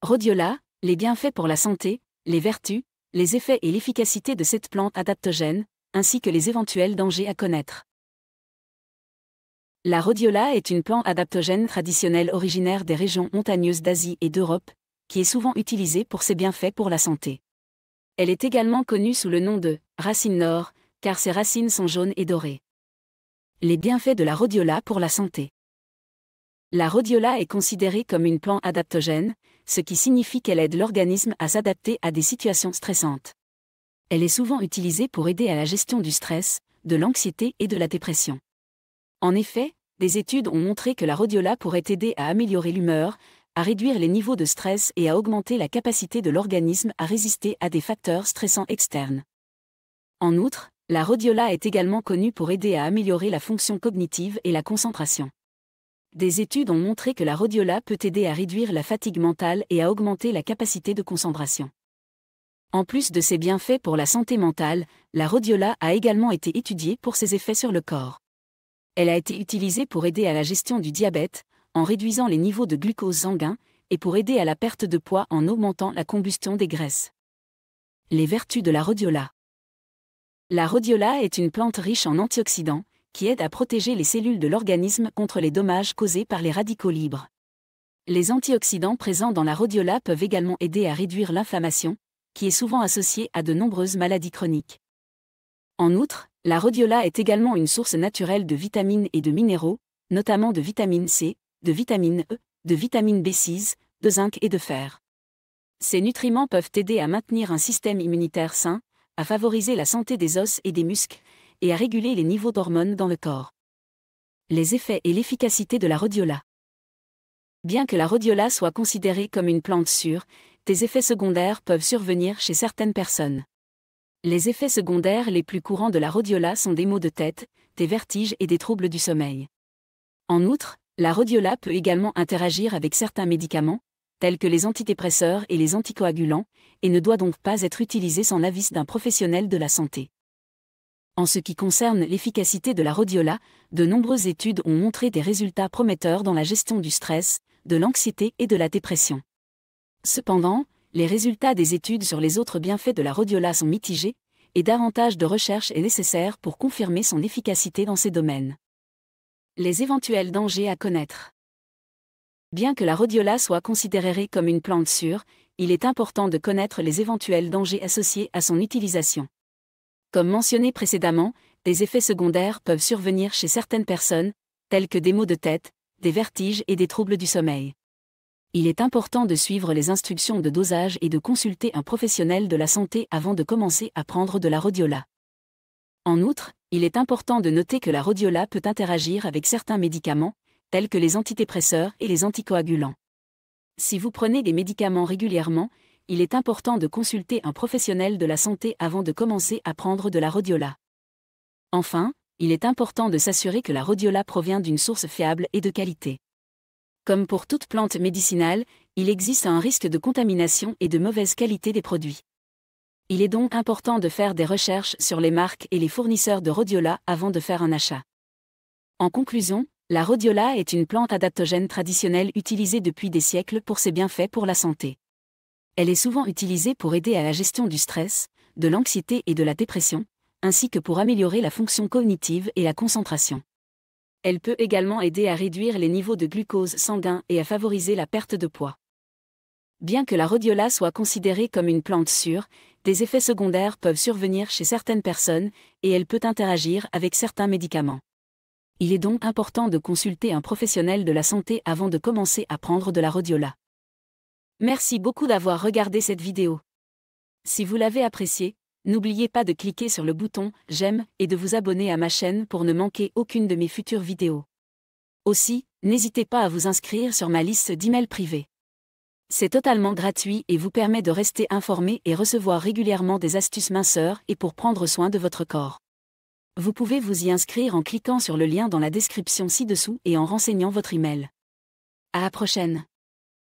Rhodiola, les bienfaits pour la santé, les vertus, les effets et l'efficacité de cette plante adaptogène, ainsi que les éventuels dangers à connaître. La rhodiola est une plante adaptogène traditionnelle originaire des régions montagneuses d'Asie et d'Europe, qui est souvent utilisée pour ses bienfaits pour la santé. Elle est également connue sous le nom de racine nord, car ses racines sont jaunes et dorées. Les bienfaits de la rhodiola pour la santé. La rhodiola est considérée comme une plante adaptogène, ce qui signifie qu'elle aide l'organisme à s'adapter à des situations stressantes. Elle est souvent utilisée pour aider à la gestion du stress, de l'anxiété et de la dépression. En effet, des études ont montré que la rhodiola pourrait aider à améliorer l'humeur, à réduire les niveaux de stress et à augmenter la capacité de l'organisme à résister à des facteurs stressants externes. En outre, la rhodiola est également connue pour aider à améliorer la fonction cognitive et la concentration. Des études ont montré que la rhodiola peut aider à réduire la fatigue mentale et à augmenter la capacité de concentration. En plus de ses bienfaits pour la santé mentale, la rhodiola a également été étudiée pour ses effets sur le corps. Elle a été utilisée pour aider à la gestion du diabète, en réduisant les niveaux de glucose sanguin, et pour aider à la perte de poids en augmentant la combustion des graisses. Les vertus de la rhodiola. La rhodiola est une plante riche en antioxydants, qui aide à protéger les cellules de l'organisme contre les dommages causés par les radicaux libres. Les antioxydants présents dans la rhodiola peuvent également aider à réduire l'inflammation, qui est souvent associée à de nombreuses maladies chroniques. En outre, la rhodiola est également une source naturelle de vitamines et de minéraux, notamment de vitamine C, de vitamine E, de vitamine B6, de zinc et de fer. Ces nutriments peuvent aider à maintenir un système immunitaire sain, à favoriser la santé des os et des muscles, et à réguler les niveaux d'hormones dans le corps. Les effets et l'efficacité de la rhodiola. Bien que la rhodiola soit considérée comme une plante sûre, des effets secondaires peuvent survenir chez certaines personnes. Les effets secondaires les plus courants de la rhodiola sont des maux de tête, des vertiges et des troubles du sommeil. En outre, la rhodiola peut également interagir avec certains médicaments, tels que les antidépresseurs et les anticoagulants, et ne doit donc pas être utilisée sans l'avis d'un professionnel de la santé. En ce qui concerne l'efficacité de la rhodiola, de nombreuses études ont montré des résultats prometteurs dans la gestion du stress, de l'anxiété et de la dépression. Cependant, les résultats des études sur les autres bienfaits de la rhodiola sont mitigés, et davantage de recherche est nécessaire pour confirmer son efficacité dans ces domaines. Les éventuels dangers à connaître. Bien que la rhodiola soit considérée comme une plante sûre, il est important de connaître les éventuels dangers associés à son utilisation. Comme mentionné précédemment, des effets secondaires peuvent survenir chez certaines personnes, tels que des maux de tête, des vertiges et des troubles du sommeil. Il est important de suivre les instructions de dosage et de consulter un professionnel de la santé avant de commencer à prendre de la rhodiola. En outre, il est important de noter que la rhodiola peut interagir avec certains médicaments, tels que les antidépresseurs et les anticoagulants. Si vous prenez des médicaments régulièrement, il est important de consulter un professionnel de la santé avant de commencer à prendre de la rhodiola. Enfin, il est important de s'assurer que la rhodiola provient d'une source fiable et de qualité. Comme pour toute plante médicinale, il existe un risque de contamination et de mauvaise qualité des produits. Il est donc important de faire des recherches sur les marques et les fournisseurs de rhodiola avant de faire un achat. En conclusion, la rhodiola est une plante adaptogène traditionnelle utilisée depuis des siècles pour ses bienfaits pour la santé. Elle est souvent utilisée pour aider à la gestion du stress, de l'anxiété et de la dépression, ainsi que pour améliorer la fonction cognitive et la concentration. Elle peut également aider à réduire les niveaux de glucose sanguin et à favoriser la perte de poids. Bien que la rhodiola soit considérée comme une plante sûre, des effets secondaires peuvent survenir chez certaines personnes, et elle peut interagir avec certains médicaments. Il est donc important de consulter un professionnel de la santé avant de commencer à prendre de la rhodiola. Merci beaucoup d'avoir regardé cette vidéo. Si vous l'avez appréciée, n'oubliez pas de cliquer sur le bouton « J'aime » et de vous abonner à ma chaîne pour ne manquer aucune de mes futures vidéos. Aussi, n'hésitez pas à vous inscrire sur ma liste d'emails privés. C'est totalement gratuit et vous permet de rester informé et recevoir régulièrement des astuces minceurs et pour prendre soin de votre corps. Vous pouvez vous y inscrire en cliquant sur le lien dans la description ci-dessous et en renseignant votre email. À la prochaine.